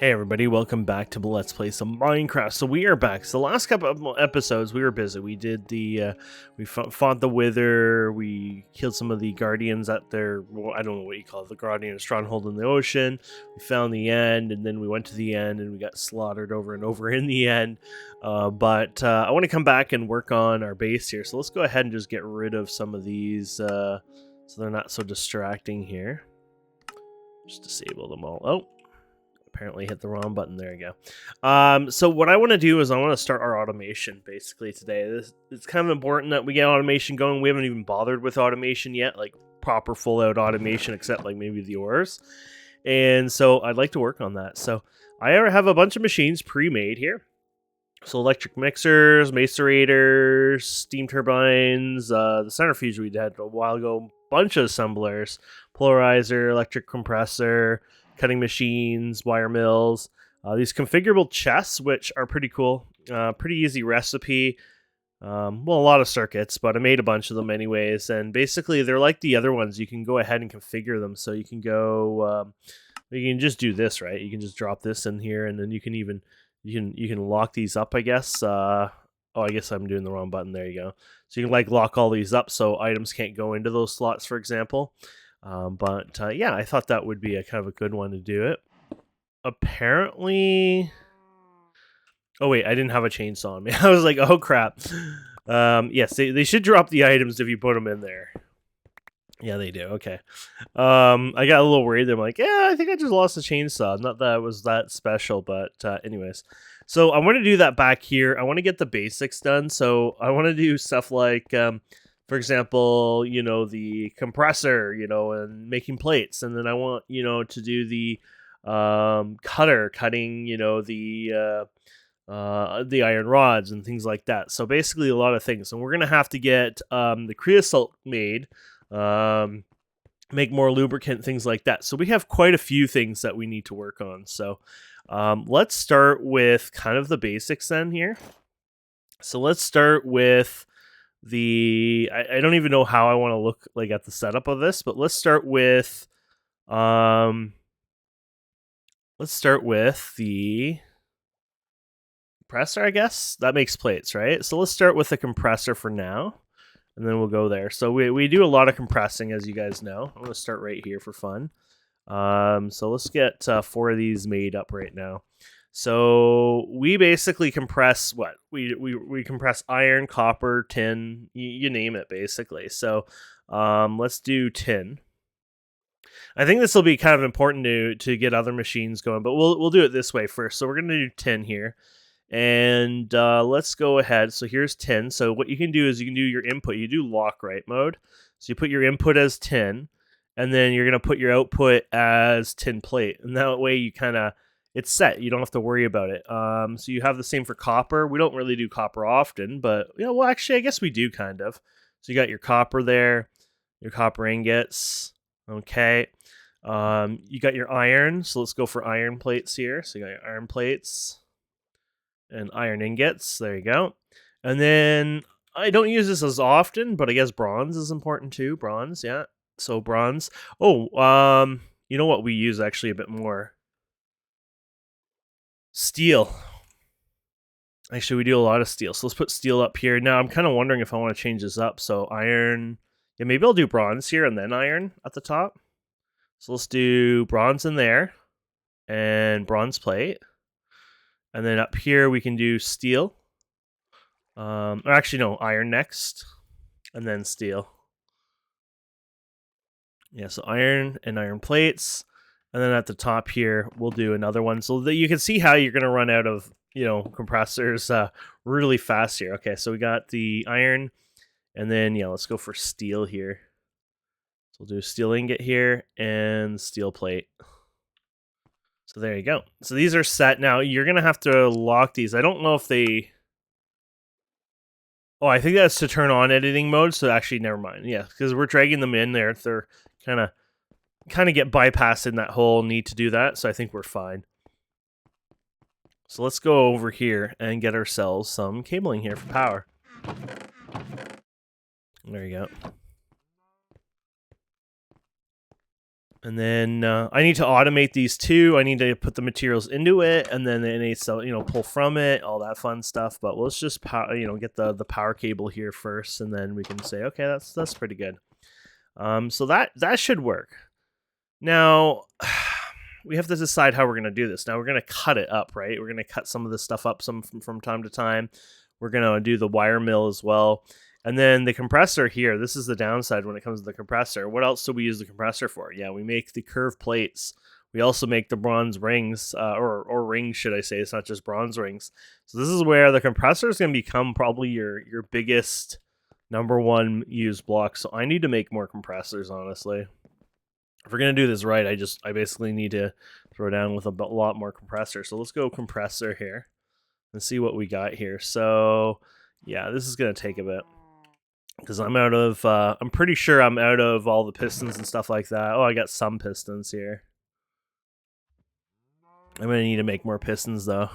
Hey everybody, welcome back to Let's Play some Minecraft. So we are back. So the last couple of episodes we were busy. We did we fought the Wither, we killed some of the Guardians at their, well, I don't know what you call it, the Guardian Stronghold in the ocean. We found the end, and then we went to the end and we got slaughtered over and over in the end. But I want to come back and work on our base here. So let's go ahead and just get rid of some of these so they're not so distracting here. Just disable them all. Oh. Apparently hit the wrong button. There you go. So what I want to do is I want to start our automation basically today. It's kind of important that we get automation going. We haven't even bothered with automation yet, like proper full out automation, except like maybe the ores. And so I'd like to work on that. So I have a bunch of machines pre-made here. So electric mixers, macerators, steam turbines, the centrifuge we did a while ago, bunch of assemblers, polarizer, electric compressor, cutting machines, wire mills, these configurable chests, which are pretty cool. Pretty easy recipe. Well, a lot of circuits, but I made a bunch of them anyways. And basically, they're like the other ones. You can go ahead and configure them. So you can go, you can just do this, right? You can just drop this in here, and then you can even you can lock these up, I guess. Oh, I guess I'm doing the wrong button. There you go. So you can like lock all these up so items can't go into those slots, for example. Yeah, I thought that would be a kind of a good one to do it. Apparently... Oh, wait, I didn't have a chainsaw on me. I was like, oh, crap. Yes, they should drop the items if you put them in there. Yeah, they do. Okay. I got a little worried. I'm like, yeah, I think I just lost a chainsaw. Not that it was that special, but anyways. So I want to do that back here. I want to get the basics done. So I want to do stuff like... for example, the compressor, and making plates. And then I want, to do the cutting, the iron rods and things like that. So basically a lot of things. And we're going to have to get the creosote made, make more lubricant, things like that. So we have quite a few things that we need to work on. So let's start with kind of the basics then here. So let's start with... I don't even know how I want to look like at the setup of this, but let's start with the compressor, I guess. That makes plates, right? So let's start with the compressor for now, and then we'll go there. So we do a lot of compressing, as you guys know. I'm going to start right here for fun. So let's get 4 of these made up right now. So we basically compress what? We compress iron, copper, tin, you name it, basically. So let's do tin. I think this will be kind of important to get other machines going, but we'll do it this way first. So we're going to do tin here. And let's go ahead. So here's tin. So what you can do is you can do your input. You do lock right mode. So you put your input as tin, and then you're going to put your output as tin plate. And that way you kind of... it's set. You don't have to worry about it. So you have the same for copper. We don't really do copper often, but well, actually, I guess we do kind of. So you got your copper there, your copper ingots. Okay. You got your iron. So let's go for iron plates here. So you got your iron plates and iron ingots. There you go. And then I don't use this as often, but I guess bronze is important too. Bronze, yeah. So bronze. Oh, you know what we use actually a bit more? Steel. Actually, we do a lot of steel. So let's put steel up here. Now, I'm kind of wondering if I want to change this up. So iron. Yeah, maybe I'll do bronze here and then iron at the top. So let's do bronze in there and bronze plate. And then up here, we can do steel. Or actually, no, iron next. And then steel. Yeah, so iron and iron plates. And then at the top here, we'll do another one. So that you can see how you're going to run out of, compressors really fast here. Okay, so we got the iron. And then, yeah, let's go for steel here. So we'll do steel ingot here and steel plate. So there you go. So these are set. Now, you're going to have to lock these. I don't know if they... Oh, I think that's to turn on editing mode. So actually, never mind. Yeah, because we're dragging them in there. They're kind of get bypassed in that whole need to do that, so I think we're fine. So let's go over here and get ourselves some cabling here for power. There you go. And then I need to automate these two. I need to put the materials into it, and then it needs to, pull from it, all that fun stuff. But let's just, get the power cable here first, and then we can say, okay, that's pretty good. So that should work. Now, we have to decide how we're going to do this. Now we're going to cut it up, right? We're going to cut some of this stuff up from time to time. We're going to do the wire mill as well. And then the compressor here, this is the downside when it comes to the compressor. What else do we use the compressor for? Yeah, we make the curved plates. We also make the bronze rings, or rings, should I say. It's not just bronze rings. So this is where the compressor is going to become probably your biggest number one used block. So I need to make more compressors, honestly. If we're going to do this right, I basically need to throw down with a lot more compressor. So let's go compressor here and see what we got here. So yeah, this is going to take a bit because I'm out of, I'm pretty sure I'm out of all the pistons and stuff like that. Oh, I got some pistons here. I'm going to need to make more pistons though.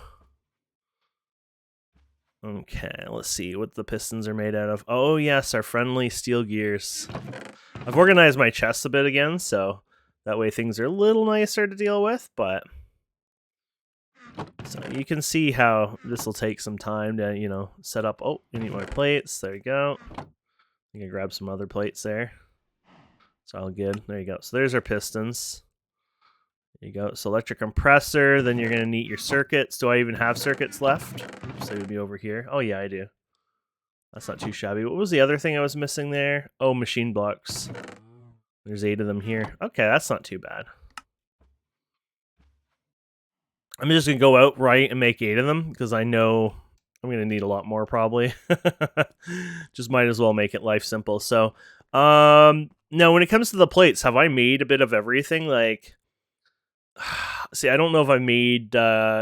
Okay, let's see what the pistons are made out of. Oh yes, our friendly steel gears. I've organized my chest a bit again, so that way things are a little nicer to deal with, but so you can see how this will take some time to, set up. Oh, you need more plates. There you go. You can grab some other plates there. It's all good. There you go. So there's our pistons. There you go. So electric compressor, then you're going to need your circuits. Do I even have circuits left? So it would be over here. Oh yeah, I do. That's not too shabby. What was the other thing I was missing there? Oh, machine blocks. There's 8 of them here. Okay, that's not too bad. I'm just going to go outright and make 8 of them because I know I'm going to need a lot more probably. Just might as well make it life simple. So, now when it comes to the plates, have I made a bit of everything? Like, see, I don't know if I made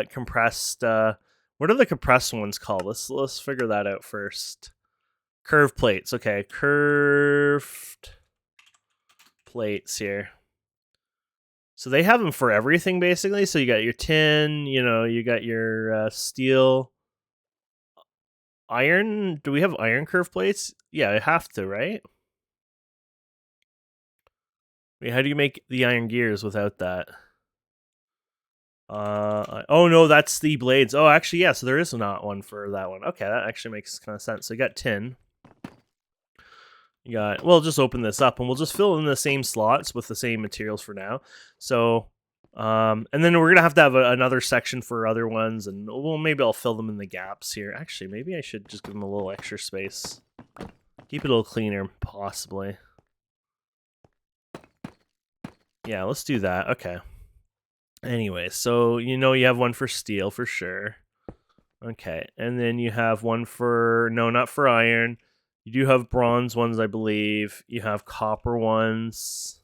compressed. What are the compressed ones called? Let's figure that out first. Curved plates. Okay, curved plates here. So they have them for everything basically. So you got your tin, you got your steel, iron. Do we have iron curved plates? Yeah, I have to, right? Wait, how do you make the iron gears without that? Oh no, that's the blades. Oh, actually, yeah. So there is not one for that one. Okay, that actually makes kind of sense. So you got tin. You got. We'll just open this up and we'll just fill in the same slots with the same materials for now. So, and then we're gonna have to have another section for other ones, and well, maybe I'll fill them in the gaps here. Actually, maybe I should just give them a little extra space. Keep it a little cleaner, possibly. Yeah, let's do that. Okay. Anyway, so you have one for steel for sure. Okay, and then you have one for no, not for iron. You do have bronze ones, I believe. You have copper ones,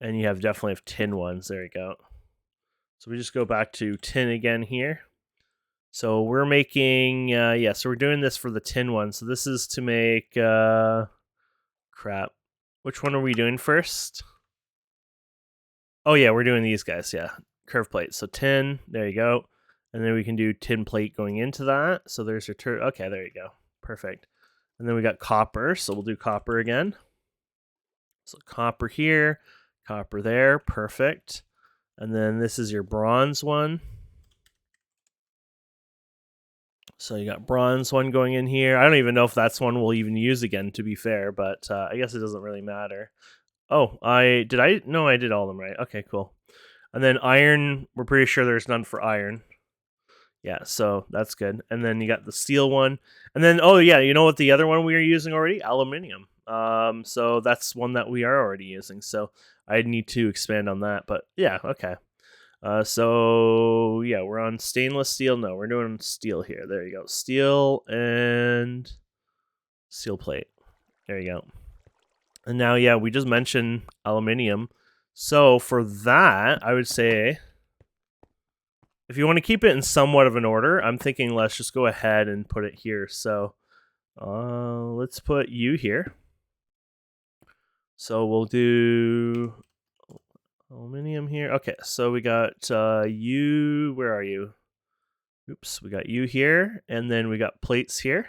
and you definitely have tin ones. There you go. So we just go back to tin again here. So we're making so we're doing this for the tin one. So this is to make crap. Which one are we doing first? Oh yeah, we're doing these guys, yeah. Curve plate. So tin, there you go. And then we can do tin plate going into that. So there's your okay, there you go. Perfect. And then we got copper, so we'll do copper again. So copper here, copper there, perfect. And then this is your bronze one. So you got bronze one going in here. I don't even know if that's one we'll even use again, to be fair, but I guess it doesn't really matter. Oh, no, I did all of them right. Okay, cool. And then iron, we're pretty sure there's none for iron. Yeah, so that's good. And then you got the steel one. And then, oh yeah, you know what the other one we are using already? Aluminium. So that's one that we are already using. So I need to expand on that. But yeah, okay. So yeah, we're on stainless steel. No, we're doing steel here. There you go. Steel and steel plate. There you go. And now, yeah, we just mentioned aluminium. So for that, I would say, if you want to keep it in somewhat of an order, I'm thinking let's just go ahead and put it here. So let's put you here. So we'll do aluminum here. Okay, so we got you. Where are you? Oops, we got you here, and then we got plates here.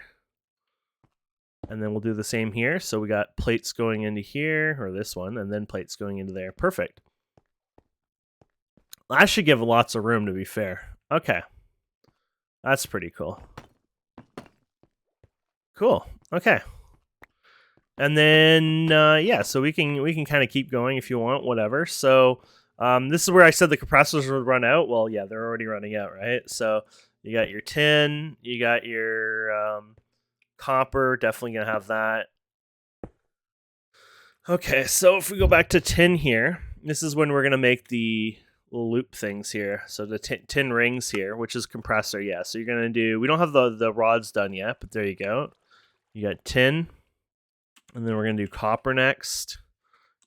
And then we'll do the same here. So we got plates going into here, or this one, and then plates going into there. Perfect. That should give lots of room, to be fair. Okay. That's pretty cool. Cool. Okay. And then yeah, so we can kind of keep going if you want, whatever. So this is where I said the compressors would run out. Well, yeah, they're already running out, right? So you got your tin, you got your copper, definitely gonna have that. Okay, so if we go back to tin here, this is when we're gonna make the little loop things here. So the tin rings here, which is compressor, yeah. So you're gonna do. We don't have the rods done yet, but there you go. You got tin. And then we're going to do copper next.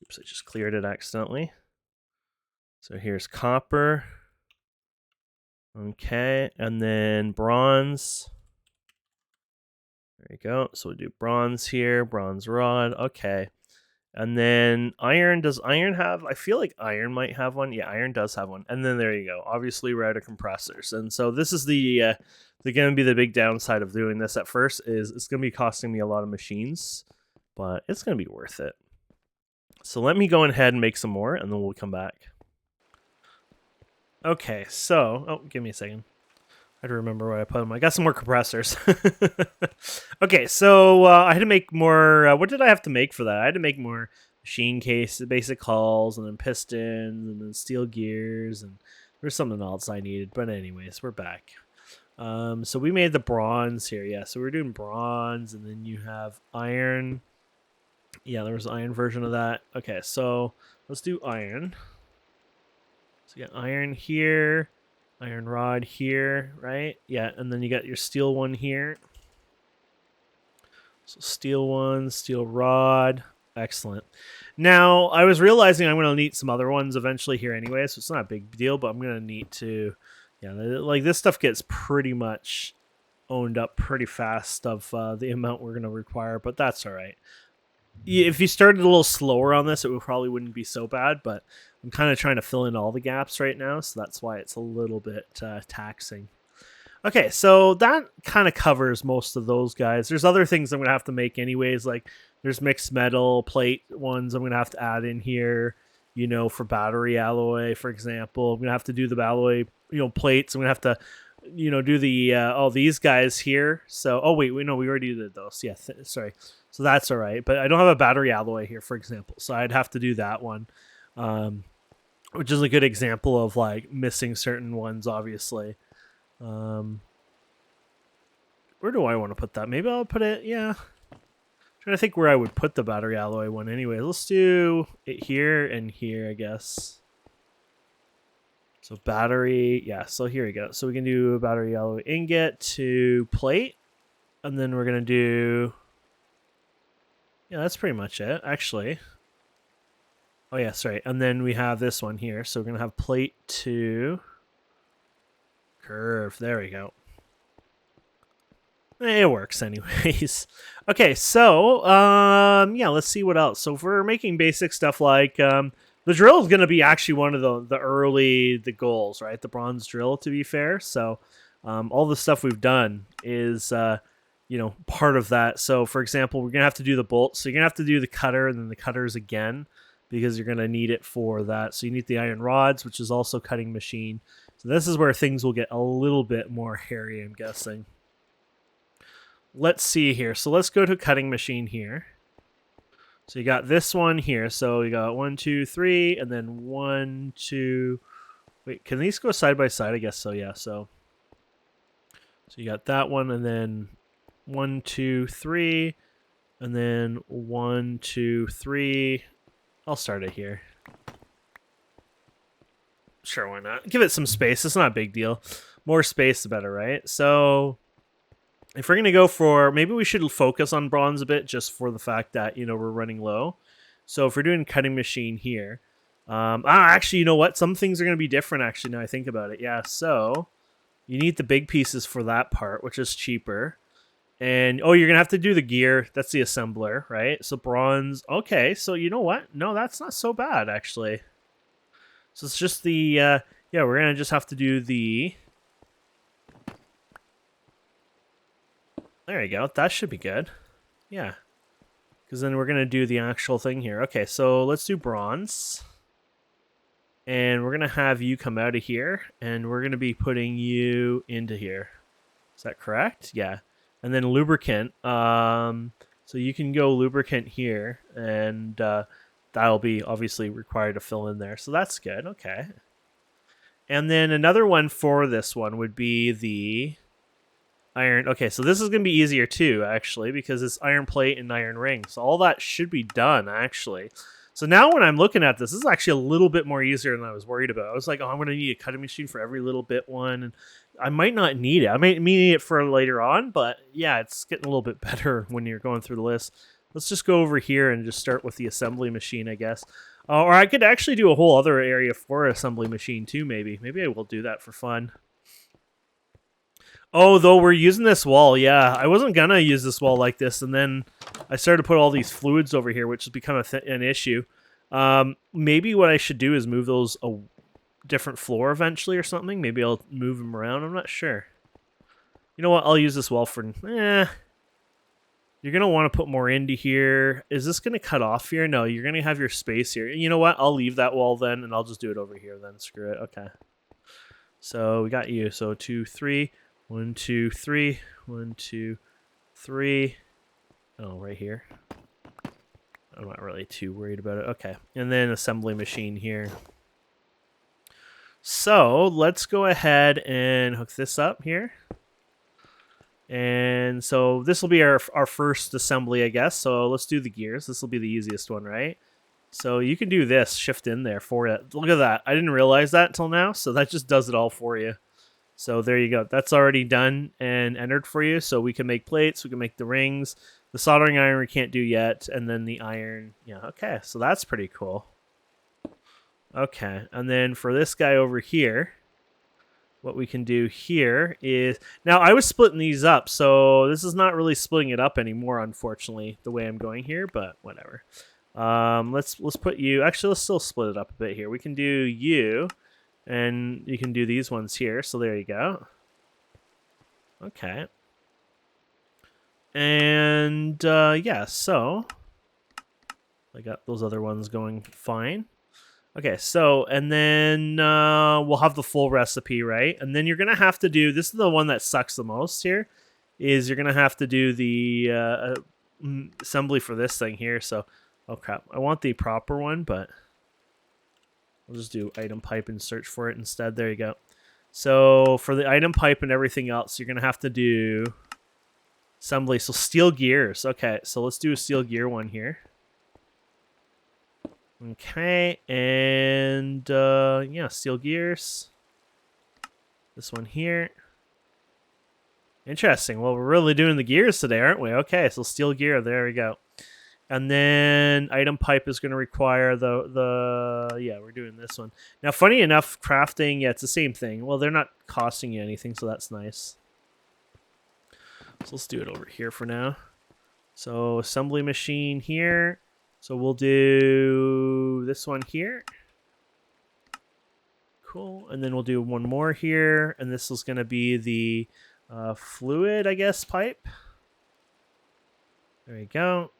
Oops, I just cleared it accidentally. So here's copper. Okay, and then bronze. There you go. So we'll do bronze here, bronze rod. Okay. And then iron. Does iron have? I feel like iron might have one. Yeah, iron does have one. And then there you go. Obviously, we're out of compressors. And so this is the going to be the big downside of doing this at first is it's going to be costing me a lot of machines. But it's going to be worth it. So let me go ahead and make some more, and then we'll come back. Okay, so... Oh, give me a second. I had to remember where I put them. I got some more compressors. Okay, so I had to make more... what did I have to make for that? I had to make more machine case, basic hulls, and then pistons, and then steel gears, and there's something else I needed. But anyways, we're back. So we made the bronze here. Yeah, so we're doing bronze, and then you have iron... Yeah, there was an iron version of that. Okay, so let's do iron. So you got iron here, iron rod here, right? Yeah, and then you got your steel one here. So steel one, steel rod. Excellent. Now, I was realizing I'm going to need some other ones eventually here anyway, so it's not a big deal, but I'm going to need to... Yeah, like this stuff gets pretty much owned up pretty fast of the amount we're going to require, but that's all right. If you started a little slower on this, it probably wouldn't be so bad, but I'm kind of trying to fill in all the gaps right now, so that's why it's a little bit taxing. Okay, so that kind of covers most of those guys. There's other things I'm going to have to make anyways, like there's mixed metal plate ones I'm going to have to add in here, you know, for battery alloy, for example. I'm going to have to do the alloy, you know, plates. I'm going to have to, you know, do the, all these guys here. So, oh, wait, no, we already did those. Yeah, sorry. So that's all right. But I don't have a battery alloy here, for example. So I'd have to do that one, which is a good example of like missing certain ones, obviously. Where do I want to put that? Maybe I'll put it, yeah. I'm trying to think where I would put the battery alloy one anyway. Let's do it here and here, I guess. So battery, yeah, so here we go. So we can do a battery alloy ingot to plate. And then we're going to do... Yeah, that's pretty much it, actually. Oh, yeah, sorry. And then we have this one here. So we're going to have plate to curve. There we go. It works anyways. Okay, so, yeah, let's see what else. So if we're making basic stuff like, the drill is going to be actually one of the goals, right? The bronze drill, to be fair. So all the stuff we've done is... you know, part of that. So, for example, we're going to have to do the bolts. So you're going to have to do the cutter and then the cutters again because you're going to need it for that. So you need the iron rods, which is also cutting machine. So this is where things will get a little bit more hairy, I'm guessing. Let's see here. So let's go to cutting machine here. So you got this one here. So you got 1, 2, 3, and then 1, 2. Wait, can these go side by side? I guess so, yeah. So you got that one, and then 1, 2, 3, and then 1, 2, 3. I'll start it here. Sure, why not? Give it some space. It's not a big deal. More space, the better, right? So if we're going to go for... Maybe we should focus on bronze a bit just for the fact that, you know, we're running low. So if we're doing cutting machine here... actually, you know what? Some things are going to be different, actually, now I think about it. Yeah, so you need the big pieces for that part, which is cheaper. And, oh, you're going to have to do the gear. That's the assembler, right? So bronze. Okay, so you know what? No, that's not so bad, actually. So it's just the, yeah, we're going to just have to do the... There you go. That should be good. Yeah. Because then we're going to do the actual thing here. Okay, so let's do bronze. And we're going to have you come out of here. And we're going to be putting you into here. Is that correct? Yeah. And then lubricant. So you can go lubricant here. And that'll be obviously required to fill in there. So that's good. Okay. And then another one for this one would be the iron. Okay, so this is going to be easier too, actually, because it's iron plate and iron ring. So all that should be done, actually. So now when I'm looking at this is actually a little bit more easier than I was worried about. I was like, oh, I'm going to need a cutting machine for every little bit one. And I might not need it. I might need it for later on, but yeah, it's getting a little bit better when you're going through the list. Let's just go over here and just start with the assembly machine, I guess. Or I could actually do a whole other area for assembly machine too, maybe. Maybe I will do that for fun. Oh, though we're using this wall, yeah. I wasn't gonna use this wall like this, and then I started to put all these fluids over here, which has become an issue. Maybe what I should do is move those a different floor eventually or something. Maybe I'll move them around. I'm not sure. You know what? I'll use this wall for... You're going to want to put more into here. Is this going to cut off here? No, you're going to have your space here. You know what? I'll leave that wall then, and I'll just do it over here then. Screw it. Okay. So we got you. So 2, 3. 1, 2, 3. 1, 2, 3. Oh, right here. I'm not really too worried about it. Okay. And then assembly machine here. So let's go ahead and hook this up here. And so this will be our first assembly, I guess. So let's do the gears. This will be the easiest one, right? So you can do this, shift in there for it. Look at that. I didn't realize that until now. So that just does it all for you. So there you go. That's already done and entered for you. So we can make plates. We can make the rings. The soldering iron we can't do yet. And then the iron. Yeah, okay. So that's pretty cool. Okay. And then for this guy over here, what we can do here is... Now, I was splitting these up. So this is not really splitting it up anymore, unfortunately, the way I'm going here. But whatever. Let's put you... Actually, let's still split it up a bit here. We can do you... And you can do these ones here. So there you go. Okay. And yeah, so I got those other ones going fine. Okay, so and then we'll have the full recipe, right? And then you're going to have to do, this is the one that sucks the most here, is you're going to have to do the assembly for this thing here. So, oh crap, I want the proper one, but... We'll just do item pipe and search for it instead. There you go. So for the item pipe and everything else, you're going to have to do assembly. So steel gears. Okay, so let's do a steel gear one here. Okay, and yeah, steel gears. This one here. Interesting. Well, we're really doing the gears today, aren't we? Okay, so steel gear. There we go. And then item pipe is going to require yeah, we're doing this one. Now, funny enough, crafting, yeah, it's the same thing. Well, they're not costing you anything, so that's nice. So let's do it over here for now. So assembly machine here. So we'll do this one here. Cool. And then we'll do one more here. And this is going to be the fluid, I guess, pipe. There you go.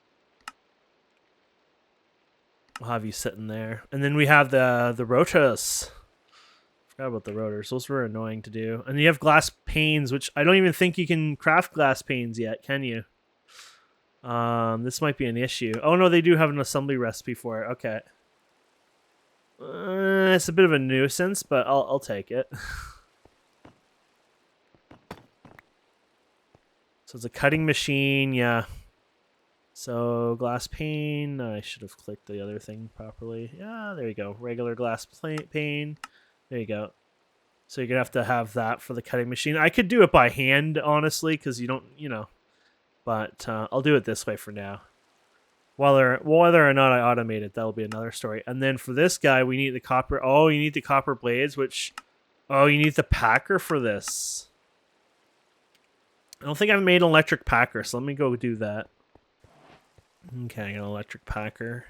We'll have you sitting there. And then we have the rotors. Forgot about the rotors. Those were annoying to do. And you have glass panes, which I don't even think you can craft glass panes yet, can you? This might be an issue. Oh, no, they do have an assembly recipe for it. Okay. It's a bit of a nuisance, but I'll take it. So it's a cutting machine, yeah. So glass pane, I should have clicked the other thing properly. Yeah, there you go. Regular glass pane. There you go. So you're going to have that for the cutting machine. I could do it by hand, honestly, because you don't, you know. But I'll do it this way for now. Whether or not I automate it, that'll be another story. And then for this guy, we need the copper. Oh, you need the copper blades, which... Oh, you need the packer for this. I don't think I've made an electric packer, so let me go do that. Okay, I got an electric packer.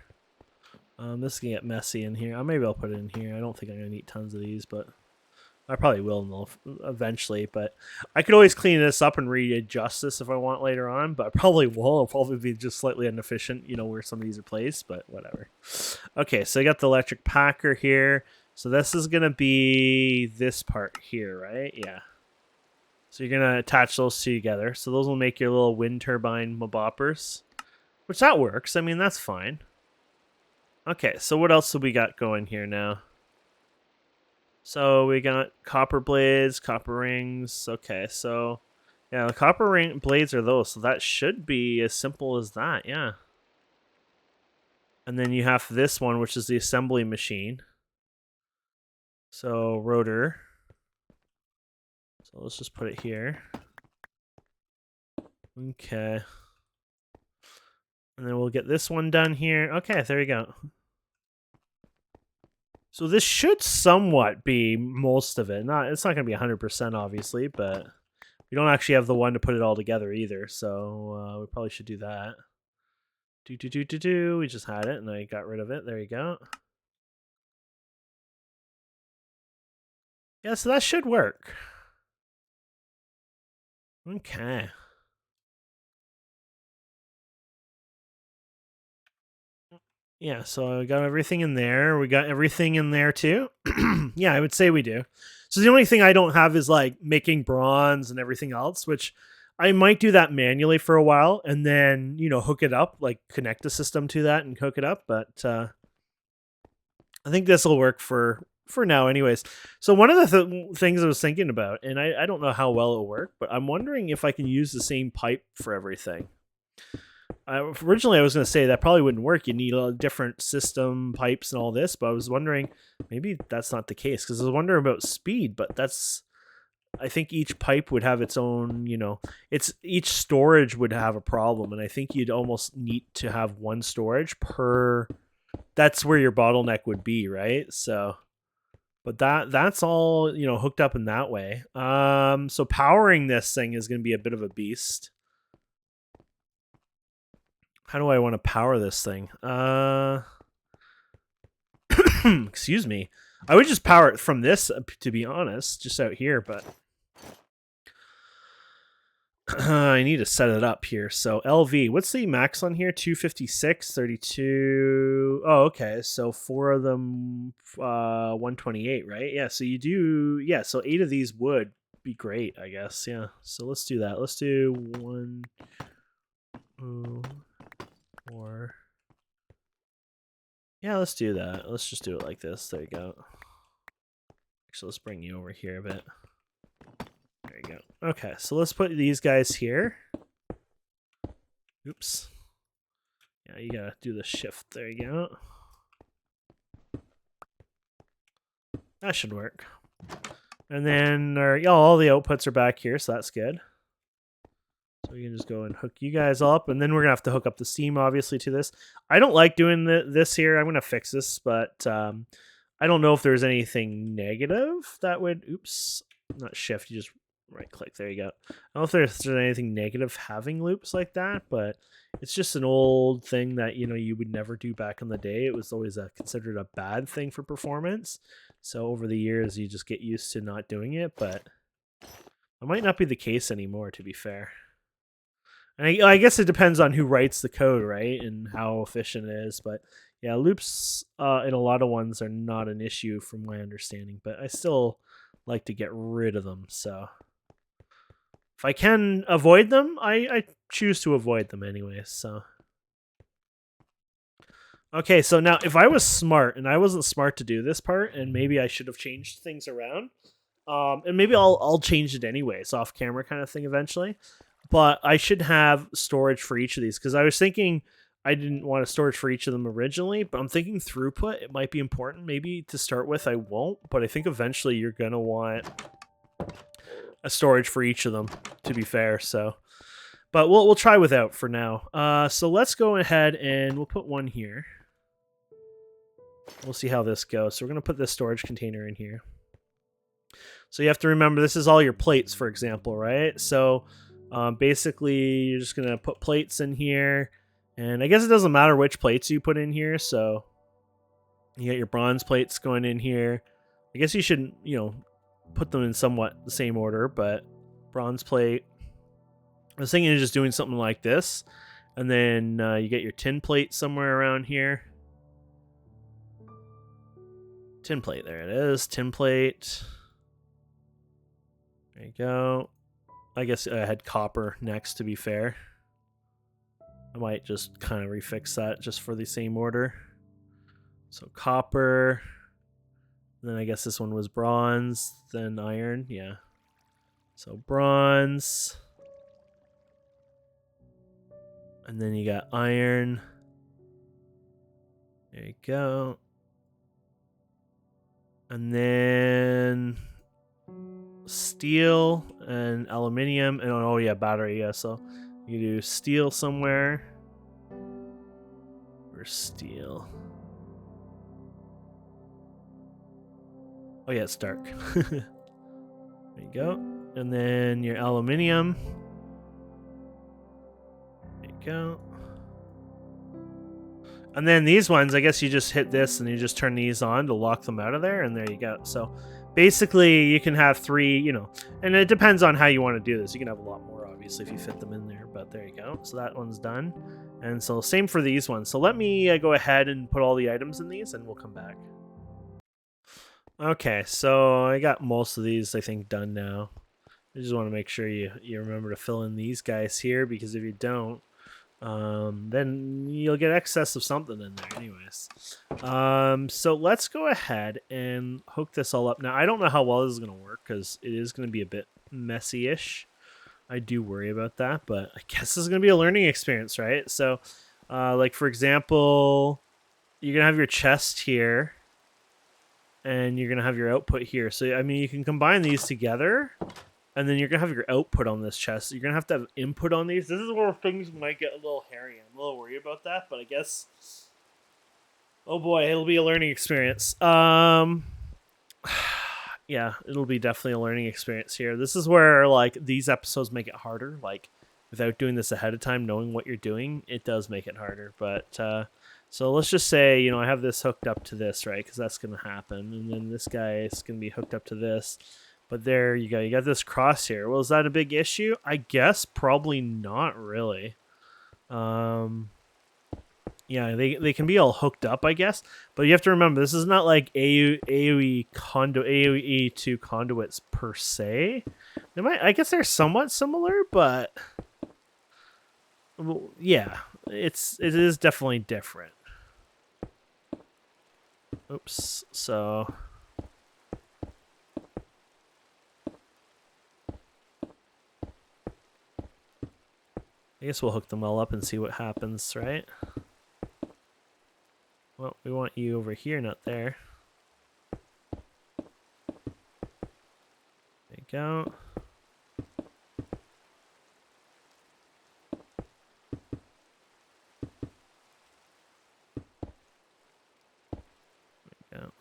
This is going to get messy in here. Maybe I'll put it in here. I don't think I'm going to need tons of these, but... I probably will eventually, but I could always clean this up and readjust this if I want later on, but I probably won't. It'll probably be just slightly inefficient, where some of these are placed, but whatever. Okay, so I got the electric packer here. So this is going to be this part here, right? Yeah. So you're going to attach those two together. So those will make your little wind turbine boppers, which that works. I mean, that's fine. Okay, so what else have we got going here now? So we got copper blades, copper rings. Okay, so yeah, the copper ring blades are those. So that should be as simple as that, yeah. And then you have this one, which is the assembly machine. So rotor. So let's just put it here. Okay. And then we'll get this one done here. Okay, there you go. So this should somewhat be most of it. It's not going to be 100% obviously, but we don't actually have the one to put it all together either. So we probably should do that. We just had it and I got rid of it. There you go. Yeah, so that should work. Okay. Yeah, so I got everything in there. We got everything in there too. Yeah, I would say we do. So the only thing I don't have is like making bronze and everything else, which I might do that manually for a while and then, hook it up, like connect the system to that and hook it up. But I think this will work for now anyways. So one of the things I was thinking about, and I don't know how well it'll work, but I'm wondering if I can use the same pipe for everything. Originally, I was going to say that probably wouldn't work. You need a different system, pipes, and all this. But I was wondering, maybe that's not the case because I was wondering about speed. But I think each pipe would have its own. Each storage would have a problem, and I think you'd almost need to have one storage per. That's where your bottleneck would be, right? So, but that's all hooked up in that way. So powering this thing is going to be a bit of a beast. How do I want to power this thing? Excuse me. I would just power it from this, to be honest, just out here, but I need to set it up here. So LV, what's the max on here? 256, 32. Oh, okay. So 4 of them, 128, right? Yeah. So you do, yeah. So 8 of these would be great, I guess. Yeah. So let's do that. Let's do 1, 2, 4. Yeah, let's do that. Let's just do it like this. There you go. Actually, let's bring you over here a bit. There you go. Okay, so let's put these guys here. Oops. Yeah, you gotta do the shift. There you go. That should work. And then all the outputs are back here, so that's good. So we can just go and hook you guys up, and then we're gonna have to hook up the steam, obviously, to this. I don't like doing this here. I'm gonna fix this, but I don't know if there's anything negative that would. Oops, not shift. You just right click. There you go. I don't know if there's anything negative having loops like that, but it's just an old thing that you would never do back in the day. It was always considered a bad thing for performance. So over the years, you just get used to not doing it, but it might not be the case anymore, to be fair. And I guess it depends on who writes the code, right, and how efficient it is. But yeah, loops in a lot of ones are not an issue from my understanding, but I still like to get rid of them. So if I can avoid them, I choose to avoid them anyways. So okay, so now if I was smart and I wasn't smart to do this part, and maybe I should have changed things around, and maybe I'll change it anyways, off camera kind of thing eventually. But I should have storage for each of these because I was thinking I didn't want a storage for each of them originally, but I'm thinking throughput, it might be important. Maybe to start with, I won't, but I think eventually you're going to want a storage for each of them, to be fair. So, but we'll try without for now. So let's go ahead and we'll put one here. We'll see how this goes. So we're going to put this storage container in here. So you have to remember, this is all your plates, for example, right? So basically, you're just going to put plates in here. And I guess it doesn't matter which plates you put in here. So you got your bronze plates going in here. I guess you should, put them in somewhat the same order, but bronze plate. I was thinking of just doing something like this, and then you get your tin plate somewhere around here. Tin plate, there it is. Tin plate. There you go. I guess I had copper next, to be fair. I might just kind of refix that just for the same order. So copper. Then I guess this one was bronze, then iron, yeah. So bronze. And then you got iron. There you go. And then steel and aluminium. And oh yeah, battery, yeah. So you do steel somewhere. Or steel. Oh yeah, it's dark. There you go. And then your aluminium. There you go. And then these ones, I guess you just hit this and you just turn these on to lock them out of there, and there you go. So basically you can have 3, you know, and it depends on how you want to do this. You can have a lot more, obviously, if you fit them in there, but there you go. So that one's done. And so same for these ones. So let me go ahead and put all the items in these, and we'll come back. Okay, so I got most of these, I think, done now. I just want to make sure you remember to fill in these guys here, because if you don't, then you'll get excess of something in there anyways. So let's go ahead and hook this all up. Now, I don't know how well this is going to work, because it is going to be a bit messy-ish. I do worry about that, but I guess this is going to be a learning experience, right? So, like, for example, you're going to have your chest here, and you're going to have your output here. So, I mean, you can combine these together, and then you're going to have your output on this chest. You're going to have input on these. This is where things might get a little hairy. I'm a little worried about that, but I guess... Oh boy, it'll be a learning experience. Yeah, it'll be definitely a learning experience here. This is where, like, these episodes make it harder. Like, without doing this ahead of time, knowing what you're doing, it does make it harder. But, so let's just say, you know, I have this hooked up to this, right? Because that's going to happen. And then this guy is going to be hooked up to this. But there you go. You got this cross here. Well, is that a big issue? I guess probably not really. Yeah, they can be all hooked up, I guess. But you have to remember, this is not like AOE to conduits per se. I guess they're somewhat similar, but well, yeah, it is definitely different. Oops. So I guess we'll hook them all up and see what happens, right? Well, we want you over here, not there. There you go. There you go.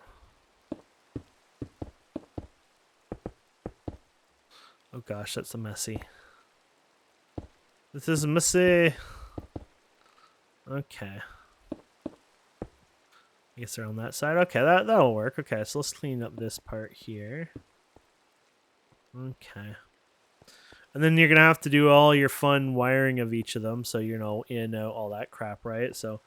Oh gosh, that's a messy. This is messy. Okay. I guess they're on that side. Okay, that'll work. Okay, so let's clean up this part here. Okay. And then you're going to have to do all your fun wiring of each of them, so you know, in, out, all that crap, right? So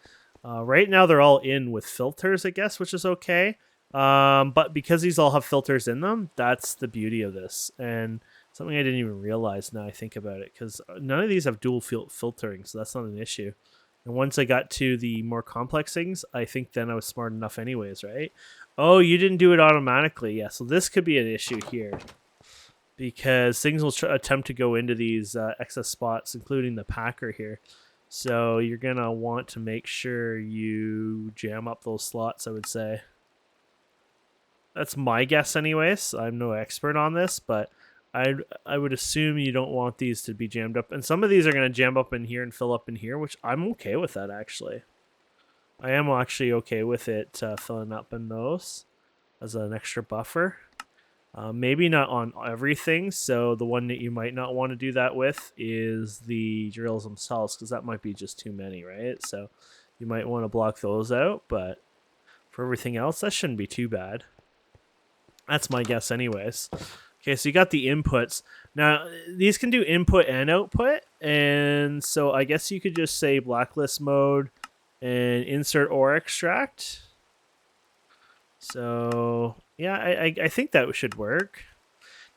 right now they're all in with filters, I guess, which is okay. But because these all have filters in them, that's the beauty of this. And something I didn't even realize now I think about it, because none of these have dual filtering, so that's not an issue. And once I got to the more complex things, I think then I was smart enough anyways, right? Oh, you didn't do it automatically. Yeah, so this could be an issue here, because things will attempt to go into these excess spots, including the packer here. So you're going to want to make sure you jam up those slots, I would say. That's my guess anyways. I'm no expert on this, but I would assume you don't want these to be jammed up. And some of these are going to jam up in here and fill up in here, which I'm okay with that, actually. I am actually okay with it filling up in those as an extra buffer. Maybe not on everything, so the one that you might not want to do that with is the drills themselves, because that might be just too many, right? So you might want to block those out, but for everything else, that shouldn't be too bad. That's my guess anyways. Okay, so you got the inputs. Now, these can do input and output, and so I guess you could just say blacklist mode and insert ore extract. So, yeah, I think that should work.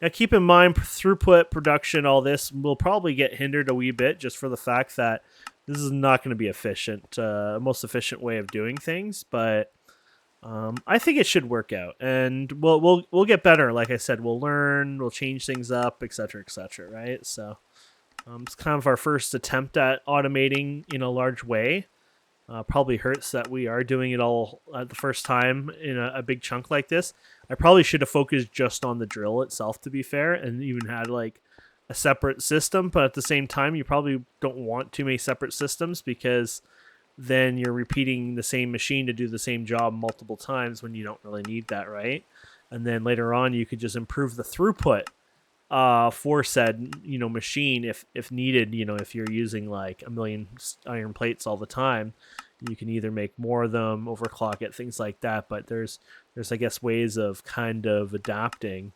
Now, keep in mind, throughput, production, all this will probably get hindered a wee bit just for the fact that this is not going to be efficient, most efficient way of doing things, but I think it should work out, and we'll get better. Like I said, we'll learn, we'll change things up, etc., etc. Right? So it's kind of our first attempt at automating in a large way. Probably hurts that we are doing it all at the first time in a big chunk like this. I probably should have focused just on the drill itself, to be fair, and even had like a separate system. But at the same time, you probably don't want too many separate systems because then you're repeating the same machine to do the same job multiple times when you don't really need that, right? And then later on, you could just improve the throughput for said machine if needed. If you're using like a million iron plates all the time, you can either make more of them, overclock it, things like that. But there's I guess ways of kind of adapting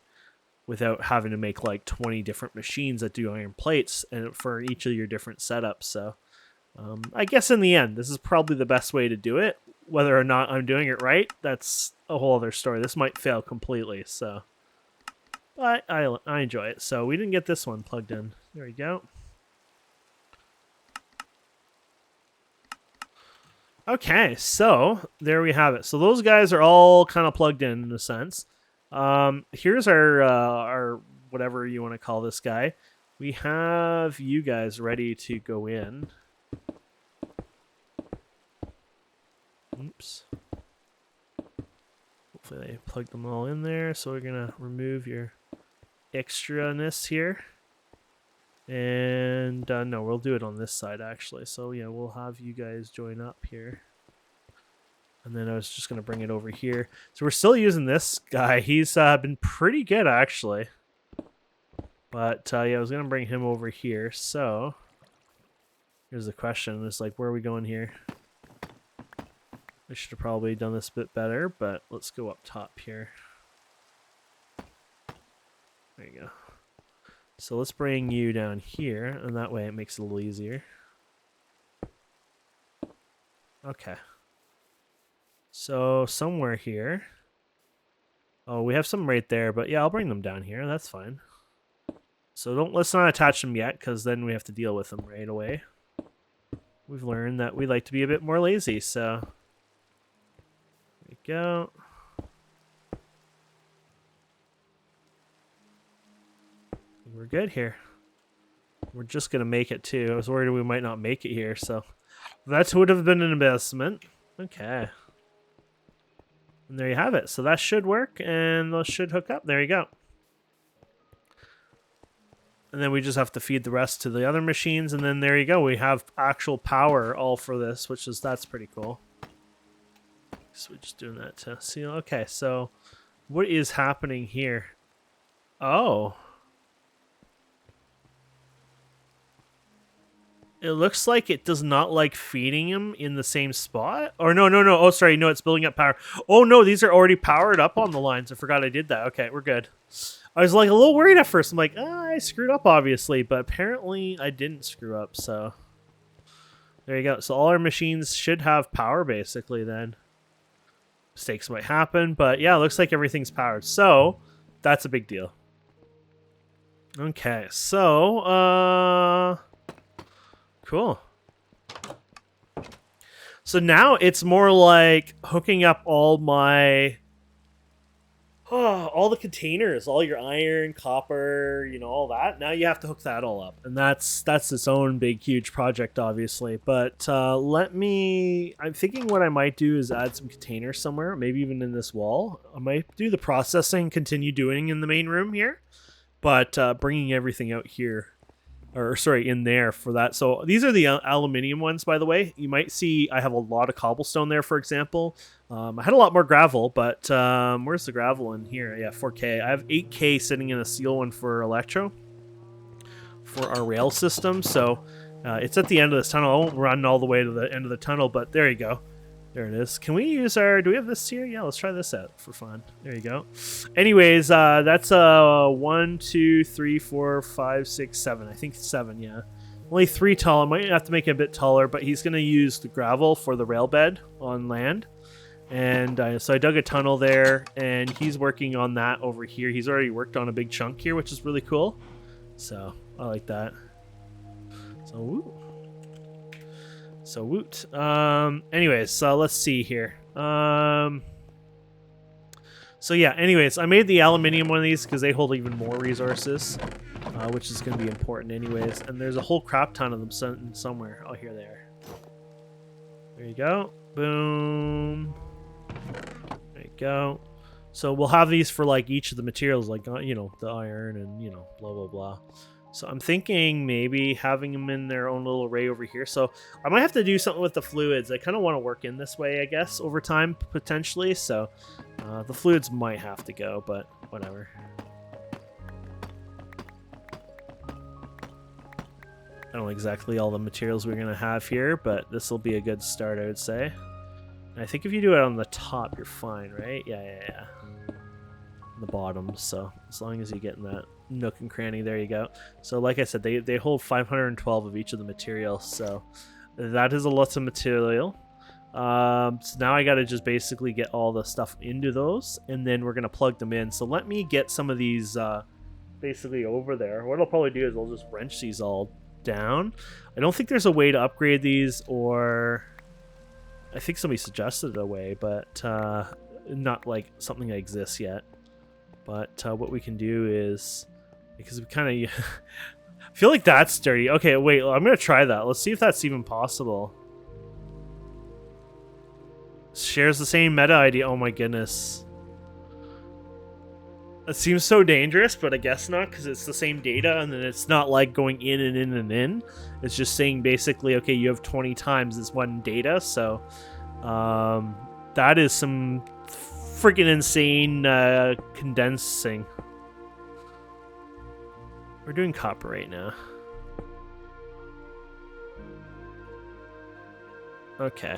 without having to make like 20 different machines that do iron plates and for each of your different setups. So I guess in the end, this is probably the best way to do it. Whether or not I'm doing it right, that's a whole other story. This might fail completely, so. But I enjoy it. So we didn't get this one plugged in. There we go. Okay, so there we have it. So those guys are all kind of plugged in a sense. Here's our whatever you want to call this guy. We have you guys ready to go in. Oops. Hopefully they plug them all in there. So we're gonna remove your extra-ness here. And no, we'll do it on this side actually. So yeah, we'll have you guys join up here. And then I was just gonna bring it over here. So we're still using this guy. He's been pretty good actually. But yeah, I was gonna bring him over here. So here's the question: it's like, where are we going here? I should have probably done this a bit better, but let's go up top here. There you go. So let's bring you down here, and that way it makes it a little easier. Okay. So somewhere here. Oh, we have some right there, but yeah, I'll bring them down here. That's fine. So let's not attach them yet, because then we have to deal with them right away. We've learned that we like to be a bit more lazy, so there we go. We're good here. We're just gonna make it too. I was worried we might not make it here, so that would have been an investment. Okay. And there you have it. So that should work, and those should hook up. There you go. And then we just have to feed the rest to the other machines, and then there you go. We have actual power all for this, that's pretty cool. So we're just doing that to see. Okay, so what is happening here? Oh. It looks like it does not like feeding him in the same spot. Or no. Oh, sorry. No, it's building up power. Oh, no, these are already powered up on the lines. I forgot I did that. Okay, we're good. I was like a little worried at first. I'm like, I screwed up, obviously. But apparently I didn't screw up, so. There you go. So all our machines should have power, basically, then. Mistakes might happen. But yeah, it looks like everything's powered. So that's a big deal. Okay, so, cool. So now it's more like hooking up all my all the containers, all your iron, copper, all that. Now you have to hook that all up, and that's its own big huge project, obviously. But I'm thinking what I might do is add some containers somewhere, maybe even in this wall. I might do the processing, continue doing in the main room here, but bringing everything out here. Or sorry, in there for that. So these are the aluminium ones, by the way. You might see I have a lot of cobblestone there, for example. I had a lot more gravel, but where's the gravel in here? Yeah, 4K. I have 8K sitting in a steel one for electro for our rail system. So it's at the end of this tunnel. I won't run all the way to the end of the tunnel, but there you go. There it is. Can we use our... Do we have this here? Yeah, let's try this out for fun. There you go. Anyways, that's 1, 2, 3, 4, 5, 6, 7. I think 7, yeah. Only 3 tall. I might have to make it a bit taller, but he's going to use the gravel for the rail bed on land. And so I dug a tunnel there, and he's working on that over here. He's already worked on a big chunk here, which is really cool. So I like that. So woo. So woot. Anyways, so let's see here. So yeah, anyways, I made the aluminium one of these because they hold even more resources, which is going to be important anyways. And there's a whole crap ton of them somewhere. Oh, here they are. There you go. Boom. There you go. So we'll have these for like each of the materials, like, you know, the iron and, you know, blah, blah, blah. So I'm thinking maybe having them in their own little array over here. So I might have to do something with the fluids. I kind of want to work in this way, I guess, over time, potentially. So the fluids might have to go, but whatever. I don't know exactly all the materials we're going to have here, but this will be a good start, I would say. And I think if you do it on the top, you're fine, right? Yeah. The bottom, so as long as you get in that nook and cranny, there you go. So like I said, they hold 512 of each of the materials, so that is a lot of material. So now I got to just basically get all the stuff into those, and then we're going to plug them in. So let me get some of these basically over there. What I'll probably do is I'll just wrench these all down. I don't think there's a way to upgrade these, or I think somebody suggested a way, but not like something that exists yet. But what we can do is, because we kind of feel like that's dirty. Okay, wait, I'm going to try that. Let's see if that's even possible. Shares the same meta ID. Oh my goodness. It seems so dangerous, but I guess not, because it's the same data, and then it's not like going in and in and in. It's just saying basically, okay, you have 20 times this one data, so that is some freaking insane condensing. We're doing copper right now. Okay.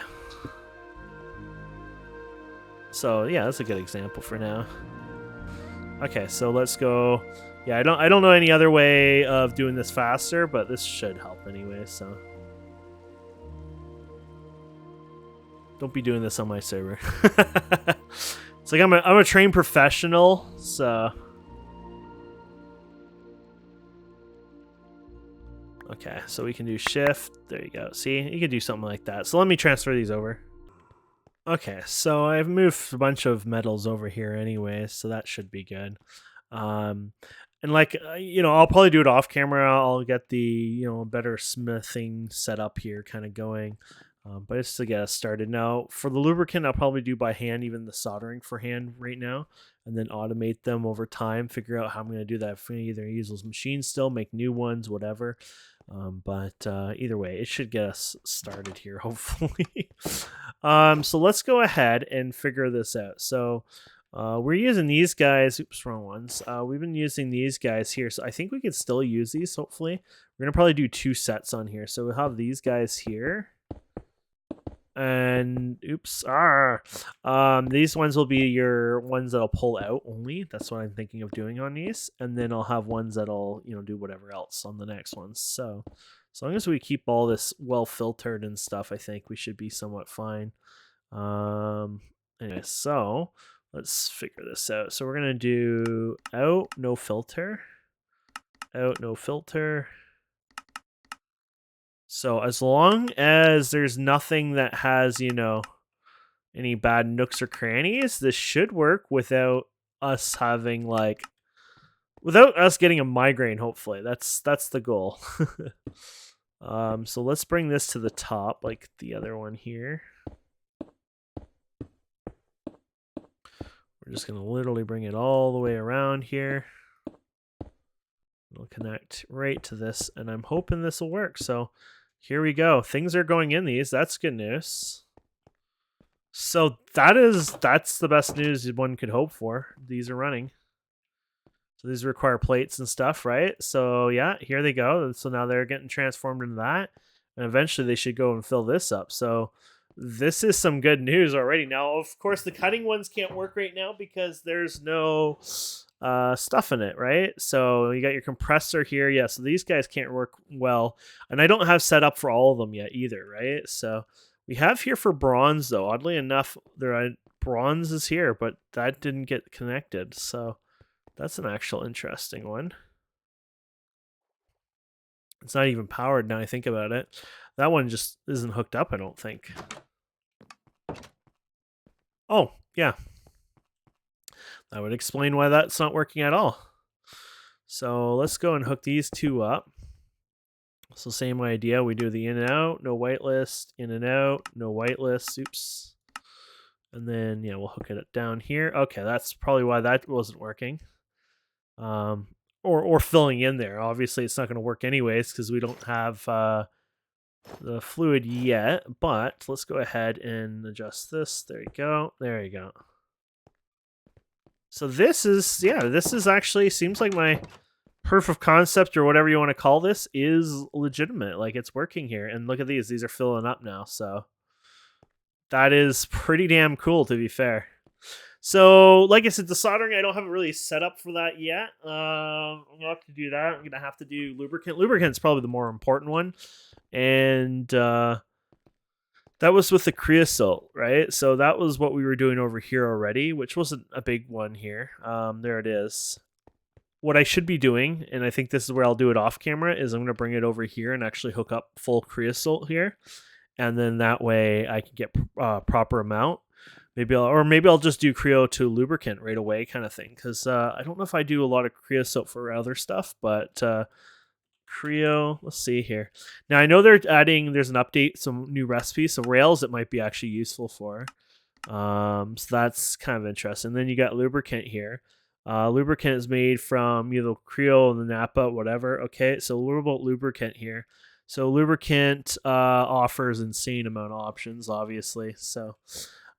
So yeah, that's a good example for now. Okay, so let's go. Yeah, I don't know any other way of doing this faster, but this should help anyway, so. Don't be doing this on my server. It's like I'm a trained professional, so. Okay, so we can do shift. There you go. See, you can do something like that. So let me transfer these over. Okay, so I've moved a bunch of metals over here anyway, so that should be good. And like, you know, I'll probably do it off camera. I'll get the, you know, better smithing setup here kind of going. But it's to get us started. Now, for the lubricant, I'll probably do by hand, even the soldering for hand right now, and then automate them over time, figure out how I'm going to do that. If we either use those machines still, make new ones, whatever. But either way, it should get us started here, hopefully. So let's go ahead and figure this out. So we're using these guys. Oops, wrong ones. We've been using these guys here, so I think we could still use these, hopefully. We're going to probably do 2 sets on here. So we'll have these guys here. And oops, these ones will be your ones that'll pull out only. That's what I'm thinking of doing on these, and then I'll have ones that'll, you know, do whatever else on the next ones. So as long as we keep all this well filtered and stuff, I think we should be somewhat fine. Anyway, so let's figure this out. So we're gonna do out, no filter, out, no filter. So as long as there's nothing that has, you know, any bad nooks or crannies, this should work without us having like, without us getting a migraine, hopefully. That's the goal. So let's bring this to the top like the other one here. We're just going to literally bring it all the way around here. It'll connect right to this, and I'm hoping this will work. So here we go. Things are going in these. That's good news. So that's the best news one could hope for. These are running. So these require plates and stuff, right? So yeah, here they go. So now they're getting transformed into that. And eventually they should go and fill this up. So this is some good news already. Now, of course, the cutting ones can't work right now because there's no stuff in it, right? So you got your compressor here. Yeah, so these guys can't work well. And I don't have set up for all of them yet either, right? So we have here for bronze, though. Oddly enough, bronze is here, but that didn't get connected. So that's an actual interesting one. It's not even powered now I think about it. That one just isn't hooked up, I don't think. Oh, yeah. That would explain why that's not working at all. So let's go and hook these two up. So same idea. We do the in and out, no whitelist, in and out, no whitelist. Oops. And then, yeah, we'll hook it down here. Okay, that's probably why that wasn't working. Or filling in there. Obviously, it's not going to work anyways because we don't have the fluid yet. But let's go ahead and adjust this. There you go. There you go. So this is actually seems like my proof of concept or whatever you want to call this is legitimate. Like it's working here. And look at these. These are filling up now. So that is pretty damn cool, to be fair. So, like I said, the soldering, I don't have it really set up for that yet. I'm going to have to do that. I'm going to have to do lubricant. Lubricant's probably the more important one. And that was with the creosote, right? So that was what we were doing over here already, which wasn't a big one here. There it is. What I should be doing, and I think this is where I'll do it off camera, is I'm going to bring it over here and actually hook up full creosote here. And then that way I can get proper amount. Maybe I'll just do Creo to lubricant right away, kind of thing. Because I don't know if I do a lot of creosote for other stuff, but Creo. Let's see here. Now I know there's an update, some new recipes, some rails it might be actually useful for. So that's kind of interesting. And then you got lubricant here. Lubricant is made from the Creo and the Napa, whatever. Okay, so what about lubricant here? So lubricant offers insane amount of options, obviously. So.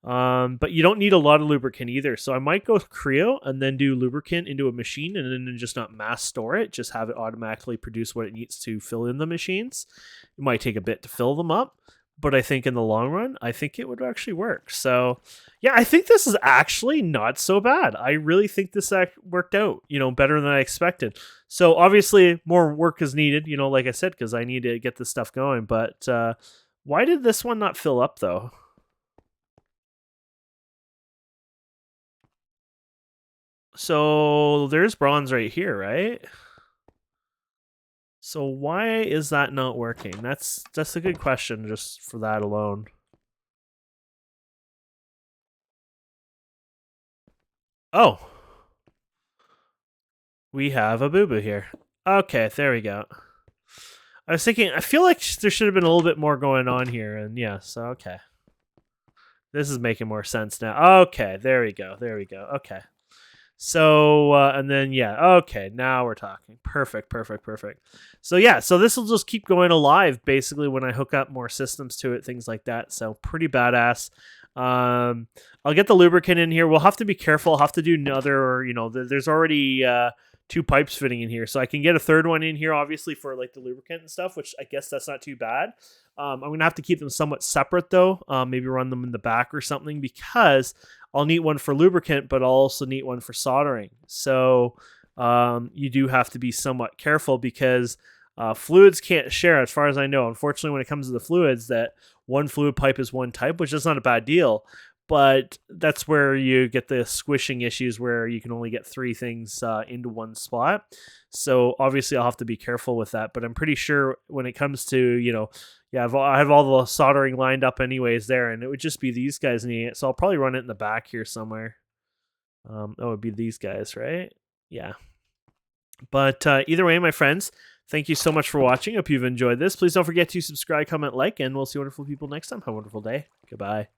But you don't need a lot of lubricant either. So I might go with Creo and then do lubricant into a machine and then just not mass store it. Just have it automatically produce what it needs to fill in the machines. It might take a bit to fill them up, but I think in the long run, I think it would actually work. So yeah, I think this is actually not so bad. I really think this worked out, better than I expected. So obviously more work is needed, like I said, because I need to get this stuff going. But why did this one not fill up though? So there's bronze right here, right? So why is that not working? That's a good question just for that alone. Oh. We have a boo-boo here. Okay, there we go. I was thinking, I feel like there should have been a little bit more going on here, and yeah, so okay. This is making more sense now. Okay, there we go, okay. So, and then, yeah, okay, now we're talking. Perfect. So, yeah, so this will just keep going alive, basically, when I hook up more systems to it, things like that. So, pretty badass. I'll get the lubricant in here. We'll have to be careful. I'll have to do another, there's already 2 pipes fitting in here. So I can get a third one in here, obviously, for like the lubricant and stuff, which I guess that's not too bad. I'm going to have to keep them somewhat separate, though. Maybe run them in the back or something, because I'll need one for lubricant, but I'll also need one for soldering. So you do have to be somewhat careful because fluids can't share, as far as I know. Unfortunately, when it comes to the fluids, that one fluid pipe is one type, which is not a bad deal. But that's where you get the squishing issues where you can only get 3 things into one spot. So obviously I'll have to be careful with that. But I'm pretty sure when it comes to, I have all the soldering lined up anyways there. And it would just be these guys needing it. So I'll probably run it in the back here somewhere. That would be these guys, right? Yeah. But either way, my friends, thank you so much for watching. Hope you've enjoyed this. Please don't forget to subscribe, comment, like, and we'll see wonderful people next time. Have a wonderful day. Goodbye.